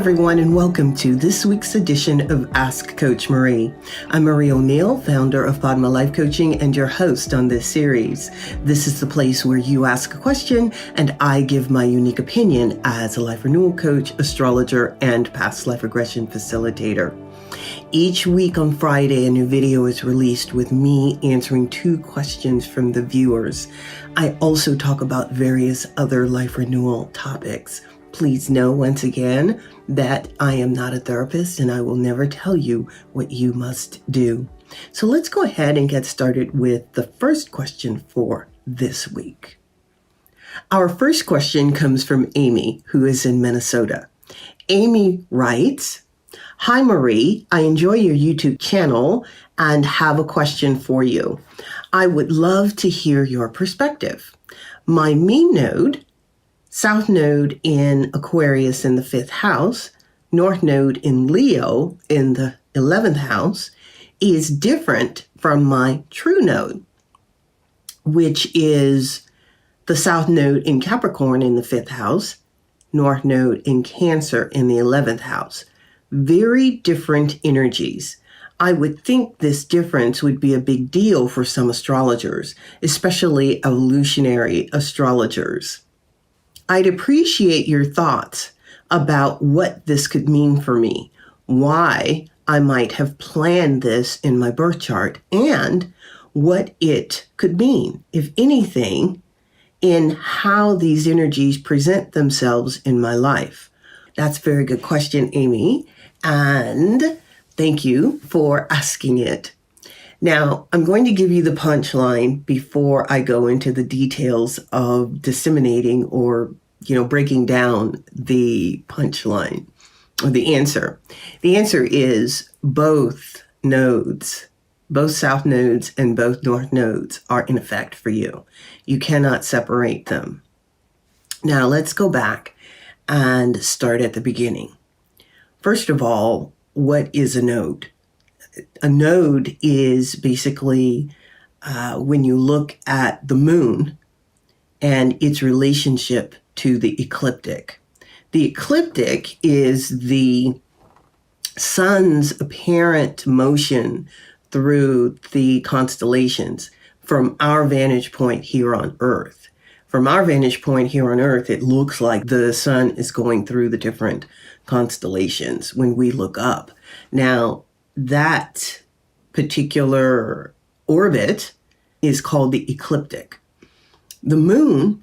everyone, and welcome to this week's edition of Ask Coach Marie. I'm Marie O'Neill, founder of Padma Life Coaching and your host on this series. This is the place where you ask a question and I give my unique opinion as a life renewal coach, astrologer, and past life regression facilitator. Each week on Friday, a new video is released with me answering 2 questions from the viewers. I also talk about various other life renewal topics. Please know once again that I am not a therapist and I will never tell you what you must do. So let's go ahead and get started with the first question for this week. Our first question comes from Amy, who is in Minnesota. Amy writes, "Hi Marie, I enjoy your YouTube channel and have a question for you. I would love to hear your perspective. My me node, South Node in Aquarius in the 5th house, North Node in Leo in the 11th house, is different from my True Node, which is the South Node in Capricorn in the 5th house, North Node in Cancer in the 11th house. Very different energies. I would think this difference would be a big deal for some astrologers, especially evolutionary astrologers. I'd appreciate your thoughts about what this could mean for me, why I might have planned this in my birth chart, and what it could mean, if anything, in how these energies present themselves in my life." That's a very good question, Amy, and thank you for asking it. Now, I'm going to give you the punchline before I go into the details of disseminating or, breaking down the punchline or the answer. The answer is both nodes, both South nodes and both North nodes are in effect for you. You cannot separate them. Now, let's go back and start at the beginning. First of all, what is a node? A node is basically when you look at the moon and its relationship to the ecliptic. The ecliptic is the sun's apparent motion through the constellations from our vantage point here on Earth. From our vantage point here on Earth, it looks like the sun is going through the different constellations when we look up. Now, that particular orbit is called the ecliptic. The moon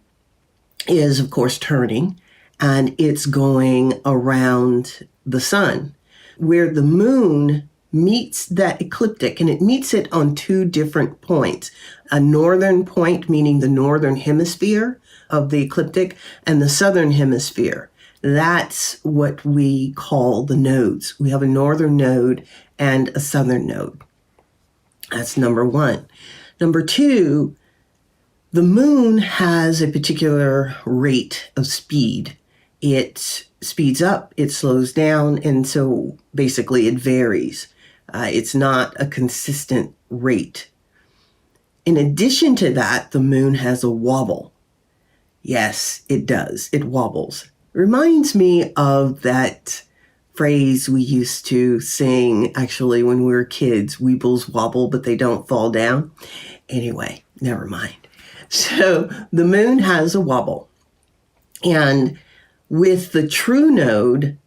is, of course, turning, and it's going around the sun, where the moon meets that ecliptic, and it meets it on 2 different points. A northern point, meaning the northern hemisphere of the ecliptic, and the southern hemisphere. That's what we call the nodes. We have a northern node and a southern node. That's number 1. Number 2, the moon has a particular rate of speed. It speeds up, it slows down, and so basically it varies. It's not a consistent rate. In addition to that, the moon has a wobble. Yes, it does. It wobbles. Reminds me of that phrase we used to sing actually when we were kids, "Weebles wobble, but they don't fall down." Anyway, never mind. So the moon has a wobble. And with the true node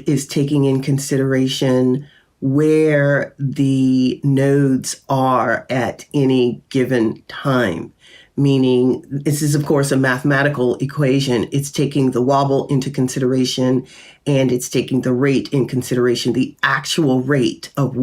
is taking in consideration where the nodes are at any given time. Meaning, this is, of course, a mathematical equation. It's taking the wobble into consideration, and it's taking the rate in consideration, the actual rate of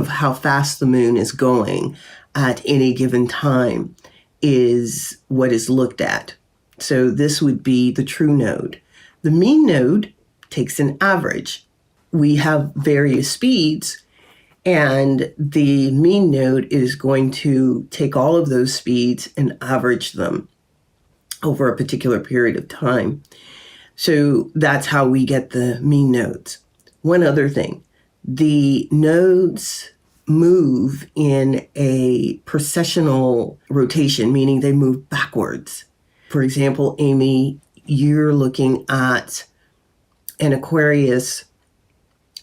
how fast the moon is going at any given time is what is looked at. So this would be the true node. The mean node takes an average. We have various speeds, and the mean node is going to take all of those speeds and average them over a particular period of time. So that's how we get the mean nodes. One other thing, the nodes move in a precessional rotation, meaning they move backwards. For example, Amy, you're looking at an Aquarius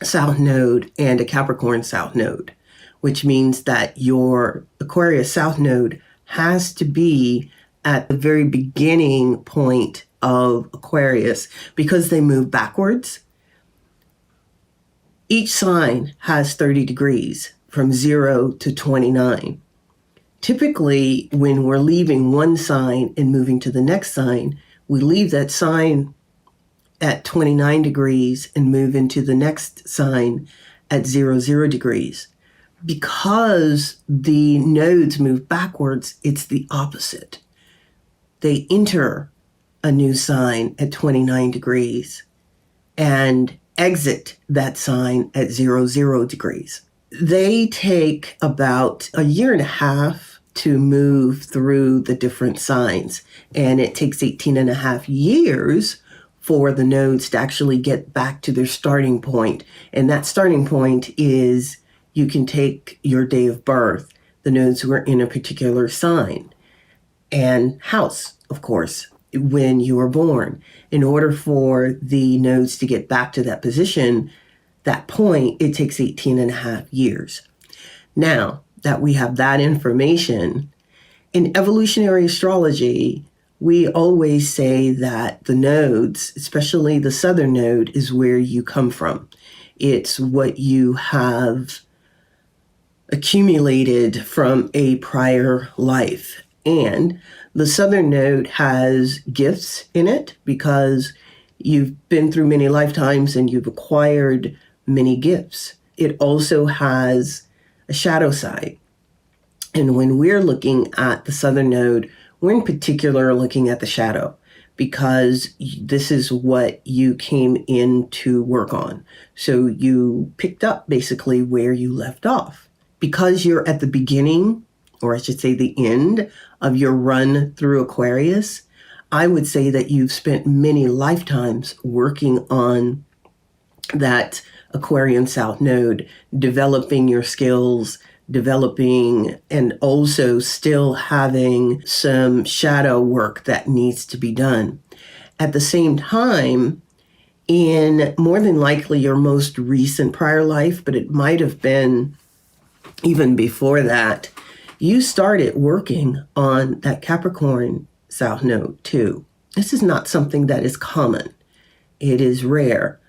South Node and a Capricorn South Node, which means that your Aquarius South Node has to be at the very beginning point of Aquarius because they move backwards. Each sign has 30 degrees from 0 to 29. Typically, when we're leaving one sign and moving to the next sign, we leave that sign at 29 degrees and move into the next sign at 0 degrees. Because the nodes move backwards, it's the opposite. They enter a new sign at 29 degrees and exit that sign at 0 degrees. They take about a year and a half to move through the different signs, and it takes 18 and a half years for the nodes to actually get back to their starting point. And that starting point is you can take your day of birth. The nodes were in a particular sign and house, of course, when you were born. In order for the nodes to get back to that position, that point, it takes 18 and a half years. Now that we have that information, in evolutionary astrology, we always say that the nodes, especially the southern node, is where you come from. It's what you have accumulated from a prior life. And the southern node has gifts in it because you've been through many lifetimes and you've acquired many gifts. It also has a shadow side. And when we're looking at the southern node, we're in particular looking at the shadow because this is what you came in to work on. So you picked up basically where you left off. Because you're at the beginning, or I should say the end of your run through Aquarius, I would say that you've spent many lifetimes working on that Aquarian South Node, developing your skills, developing and also still having some shadow work that needs to be done. At the same time, in more than likely your most recent prior life, but it might have been even before that, you started working on that Capricorn South Node too. This is not something that is common. It is rare.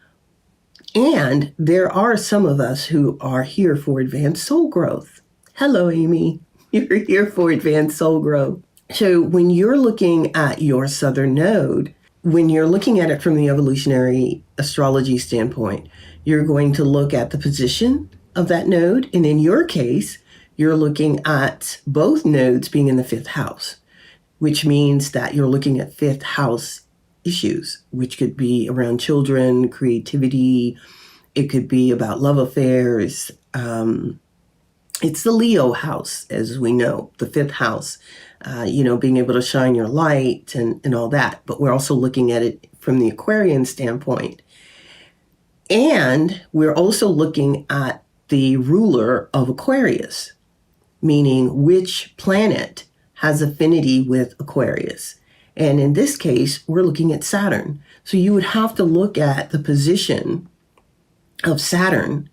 And there are some of us who are here for advanced soul growth. Hello, Amy. You're here for advanced soul growth. So when you're looking at your southern node, when you're looking at it from the evolutionary astrology standpoint, you're going to look at the position of that node. And in your case, you're looking at both nodes being in the fifth house, which means that you're looking at fifth house issues, which could be around children, creativity. It could be about love affairs. It's the Leo house, as we know, the fifth house, being able to shine your light and all that. But we're also looking at it from the Aquarian standpoint. And we're also looking at the ruler of Aquarius, meaning which planet has affinity with Aquarius. And in this case, we're looking at Saturn. So you would have to look at the position of Saturn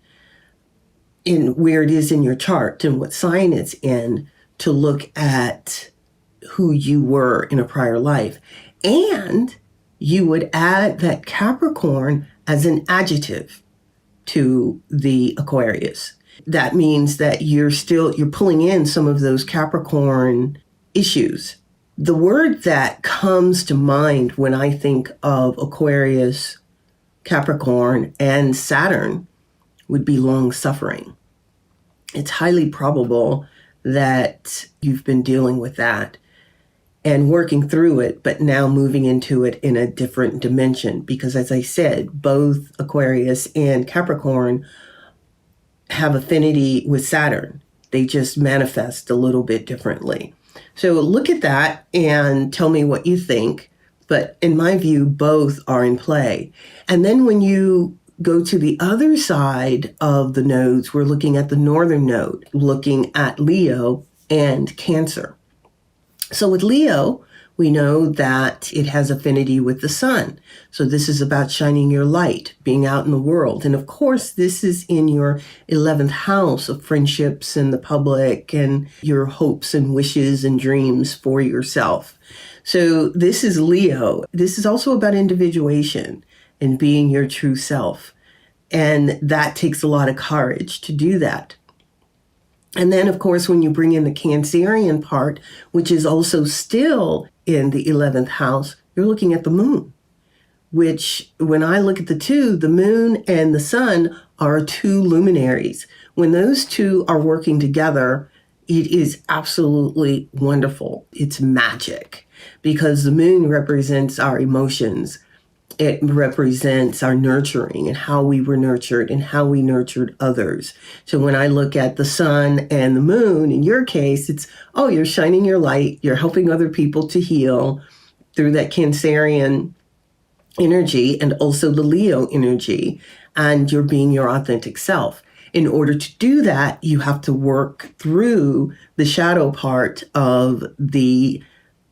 in where it is in your chart and what sign it's in to look at who you were in a prior life. And you would add that Capricorn as an adjective to the Aquarius. That means that you're pulling in some of those Capricorn issues. The word that comes to mind when I think of Aquarius, Capricorn, and Saturn would be long suffering. It's highly probable that you've been dealing with that and working through it, but now moving into it in a different dimension. Because as I said, both Aquarius and Capricorn have affinity with Saturn. They just manifest a little bit differently. So look at that and tell me what you think. But in my view, both are in play. And then when you go to the other side of the nodes, we're looking at the northern node, looking at Leo and Cancer. So with Leo, We know that it has affinity with the sun. So this is about shining your light, being out in the world. And of course, this is in your 11th house of friendships and the public and your hopes and wishes and dreams for yourself. So this is Leo. This is also about individuation and being your true self. And that takes a lot of courage to do that. And then, of course, when you bring in the Cancerian part, which is also still in the 11th house, you're looking at the moon, which when I look at the moon and the sun are two luminaries. When those two are working together, it is absolutely wonderful. It's magic because the moon represents our emotions. It represents our nurturing and how we were nurtured and how we nurtured others. So when I look at the sun and the moon, in your case, it's, oh, you're shining your light, you're helping other people to heal through that Cancerian energy and also the Leo energy, and you're being your authentic self. In order to do that, you have to work through the shadow part of the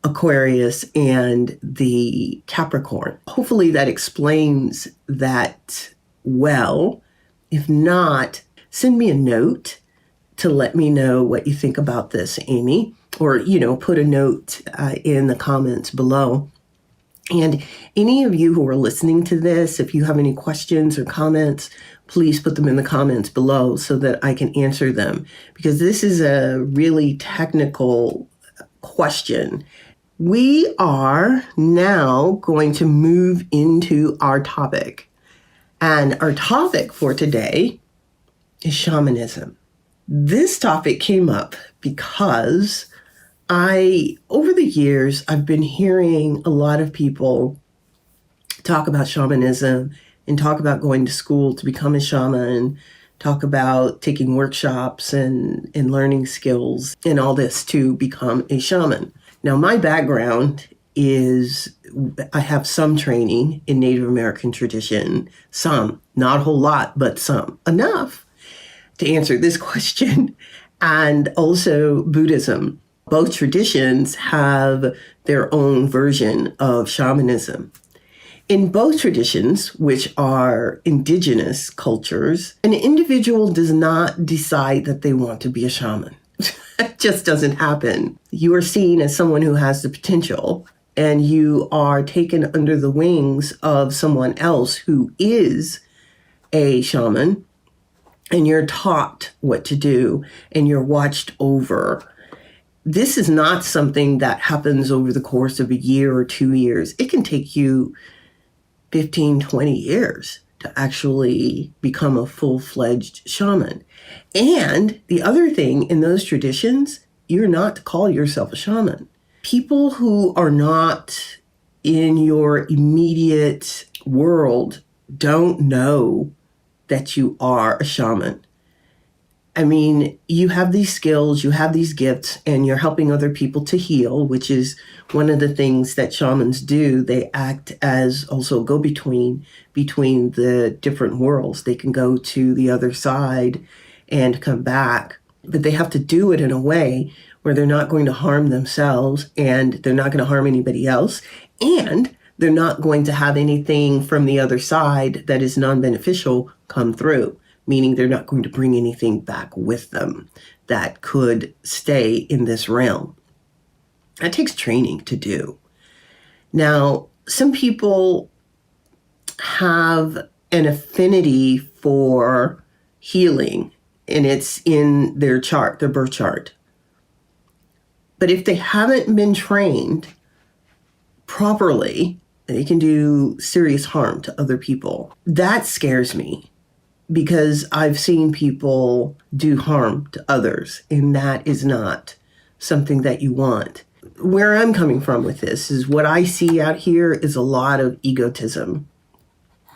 Aquarius and the Capricorn. Hopefully that explains that well. If not, send me a note to let me know what you think about this, Amy, or, put a note in the comments below. And any of you who are listening to this, if you have any questions or comments, please put them in the comments below so that I can answer them, because this is a really technical question. We are now going to move into our topic. And our topic for today is shamanism. This topic came up because over the years, I've been hearing a lot of people talk about shamanism and talk about going to school to become a shaman, talk about taking workshops and learning skills and all this to become a shaman. Now, my background is I have some training in Native American tradition, some, not a whole lot, but some, enough to answer this question, and also Buddhism. Both traditions have their own version of shamanism. In both traditions, which are indigenous cultures, an individual does not decide that they want to be a shaman. It just doesn't happen. You are seen as someone who has the potential, and you are taken under the wings of someone else who is a shaman, and you're taught what to do, and you're watched over. This is not something that happens over the course of a year or 2 years. It can take you 15, 20 years to actually become a full-fledged shaman. And the other thing in those traditions, you're not to call yourself a shaman. People who are not in your immediate world don't know that you are a shaman. I mean, you have these skills, you have these gifts, and you're helping other people to heal, which is one of the things that shamans do. They act as also a go-between between the different worlds. They can go to the other side and come back, but they have to do it in a way where they're not going to harm themselves, and they're not going to harm anybody else, and they're not going to have anything from the other side that is non-beneficial come through. Meaning they're not going to bring anything back with them that could stay in this realm. That takes training to do. Now, some people have an affinity for healing, and it's in their chart, their birth chart. But if they haven't been trained properly, they can do serious harm to other people. That scares me, because I've seen people do harm to others, and that is not something that you want. Where I'm coming from with this is what I see out here is a lot of egotism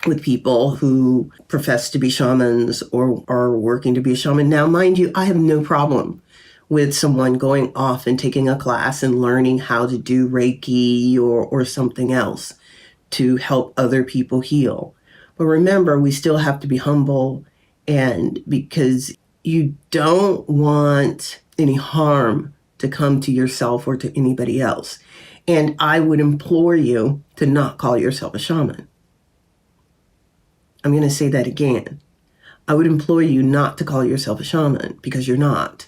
with people who profess to be shamans or are working to be a shaman. Now, mind you, I have no problem with someone going off and taking a class and learning how to do Reiki or something else to help other people heal. But remember, we still have to be humble, and because you don't want any harm to come to yourself or to anybody else. And I would implore you to not call yourself a shaman. I'm going to say that again. I would implore you not to call yourself a shaman, because you're not.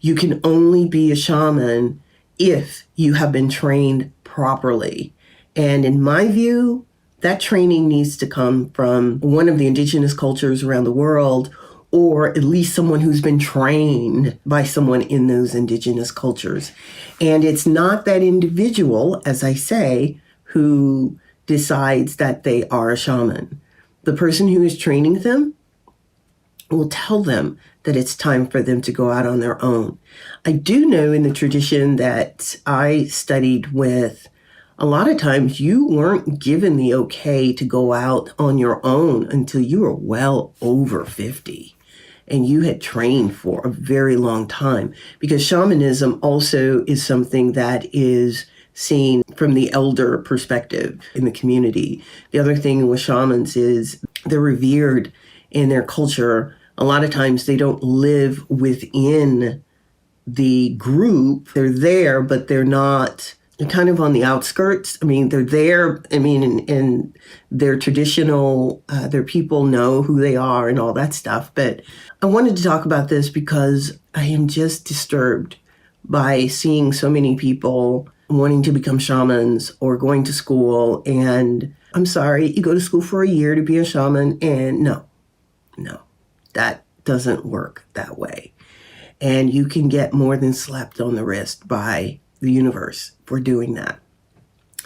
You can only be a shaman if you have been trained properly. And in my view, that training needs to come from one of the indigenous cultures around the world, or at least someone who's been trained by someone in those indigenous cultures. And it's not that individual, as I say, who decides that they are a shaman. The person who is training them will tell them that it's time for them to go out on their own. I do know in the tradition that I studied with, a lot of times you weren't given the okay to go out on your own until you were well over 50 and you had trained for a very long time, because shamanism also is something that is seen from the elder perspective in the community. The other thing with shamans is they're revered in their culture. A lot of times they don't live within the group. They're there, but they're not, they're kind of on the outskirts. I mean, they're there. I mean, in their traditional, their people know who they are and all that stuff. But I wanted to talk about this because I am just disturbed by seeing so many people wanting to become shamans or going to school. And I'm sorry, you go to school for a year to be a shaman, and no, that doesn't work that way. And you can get more than slapped on the wrist by the universe for doing that.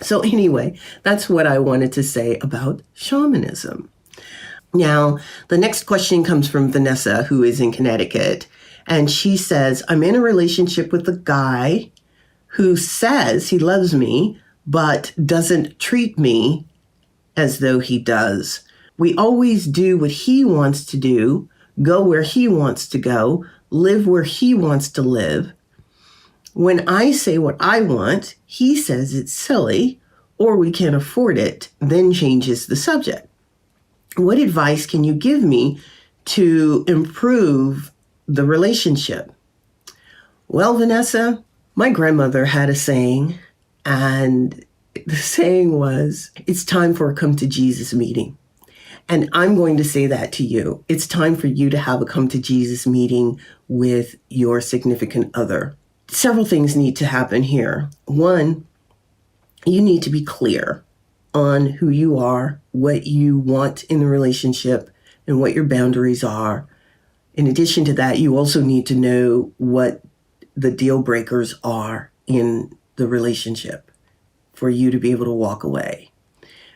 So anyway, that's what I wanted to say about shamanism. Now, the next question comes from Vanessa, who is in Connecticut. And she says, I'm in a relationship with a guy who says he loves me, but doesn't treat me as though he does. We always do what he wants to do, go where he wants to go, live where he wants to live. When I say what I want, he says it's silly or we can't afford it, then changes the subject. What advice can you give me to improve the relationship? Well, Vanessa, my grandmother had a saying, and the saying was, it's time for a come to Jesus meeting. And I'm going to say that to you. It's time for you to have a come to Jesus meeting with your significant other. Several things need to happen here. One, you need to be clear on who you are, what you want in the relationship, and what your boundaries are. In addition to that, you also need to know what the deal breakers are in the relationship for you to be able to walk away.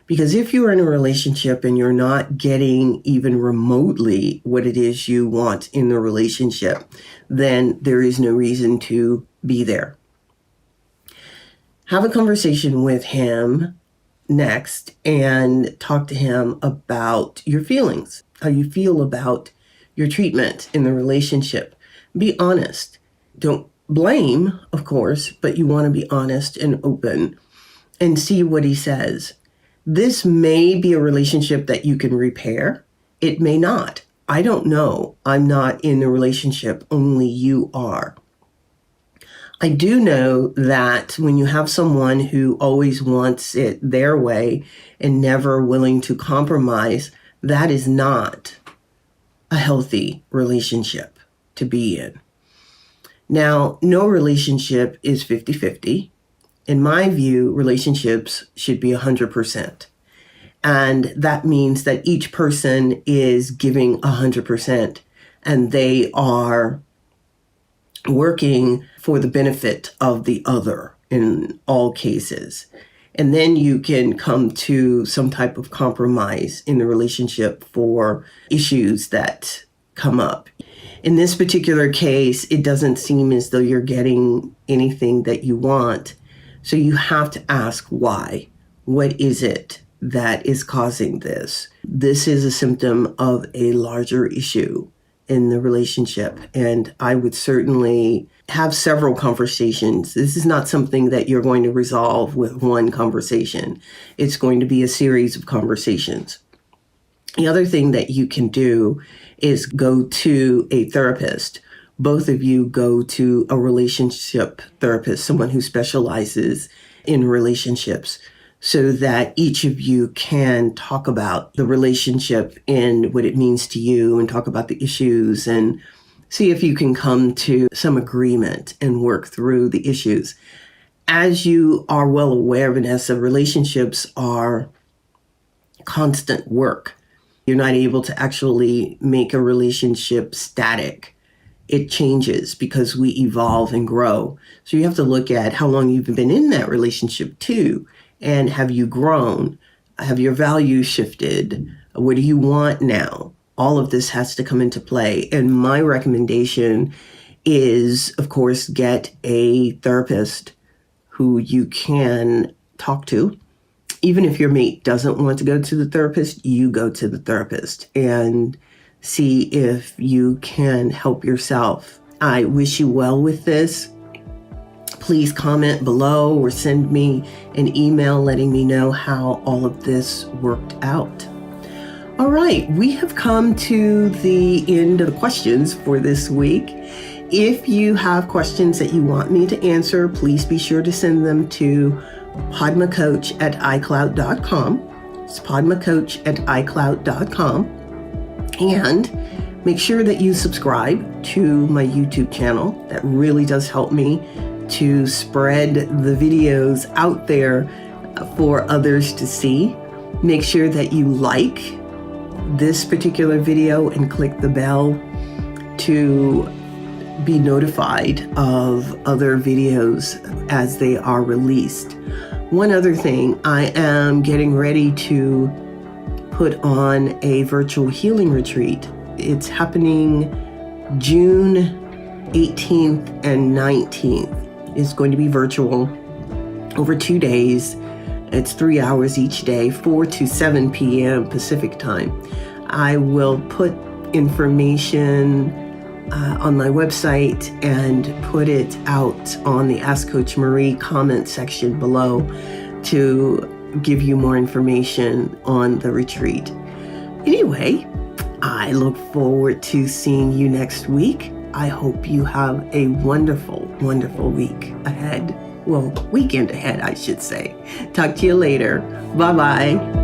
Because if you're in a relationship and you're not getting even remotely what it is you want in the relationship, then there is no reason to be there. Have a conversation with him next and talk to him about your feelings, how you feel about your treatment in the relationship. Be honest. Don't blame, of course, but you want to be honest and open and see what he says. This may be a relationship that you can repair. It may not. I don't know. I'm not in the relationship. Only you are. I do know that when you have someone who always wants it their way and never willing to compromise, that is not a healthy relationship to be in. Now, no relationship is 50-50. In my view, relationships should be 100%. And that means that each person is giving 100% and they are working for the benefit of the other in all cases. And then you can come to some type of compromise in the relationship for issues that come up. In this particular case, it doesn't seem as though you're getting anything that you want. So you have to ask why. What is it that is causing this? This is a symptom of a larger issue in the relationship. And I would certainly have several conversations. This is not something that you're going to resolve with one conversation. It's going to be a series of conversations. The other thing that you can do is go to a therapist. Both of you go to a relationship therapist, someone who specializes in relationships, so that each of you can talk about the relationship and what it means to you and talk about the issues and see if you can come to some agreement and work through the issues. As you are well aware, Vanessa, relationships are constant work. You're not able to actually make a relationship static. It changes because we evolve and grow. So you have to look at how long you've been in that relationship too. And have you grown? Have your values shifted? What do you want now? All of this has to come into play. And my recommendation is, of course, get a therapist who you can talk to. Even if your mate doesn't want to go to the therapist, you go to the therapist and see if you can help yourself. I wish you well with this. Please comment below or send me an email letting me know how all of this worked out. All right, we have come to the end of the questions for this week. If you have questions that you want me to answer, please be sure to send them to padmacoach@icloud.com. It's padmacoach@icloud.com. And make sure that you subscribe to my YouTube channel. That really does help me to spread the videos out there for others to see. Make sure that you like this particular video and click the bell to be notified of other videos as they are released. One other thing, I am getting ready to put on a virtual healing retreat. It's happening June 18th and 19th. It's going to be virtual over 2 days. It's 3 hours each day, 4 to 7 p.m. Pacific time. I will put information on my website and put it out on the Ask Coach Marie comment section below to give you more information on the retreat. Anyway, I look forward to seeing you next week. I hope you have a wonderful, wonderful week ahead. Well, weekend ahead, I should say. Talk to you later. Bye-bye.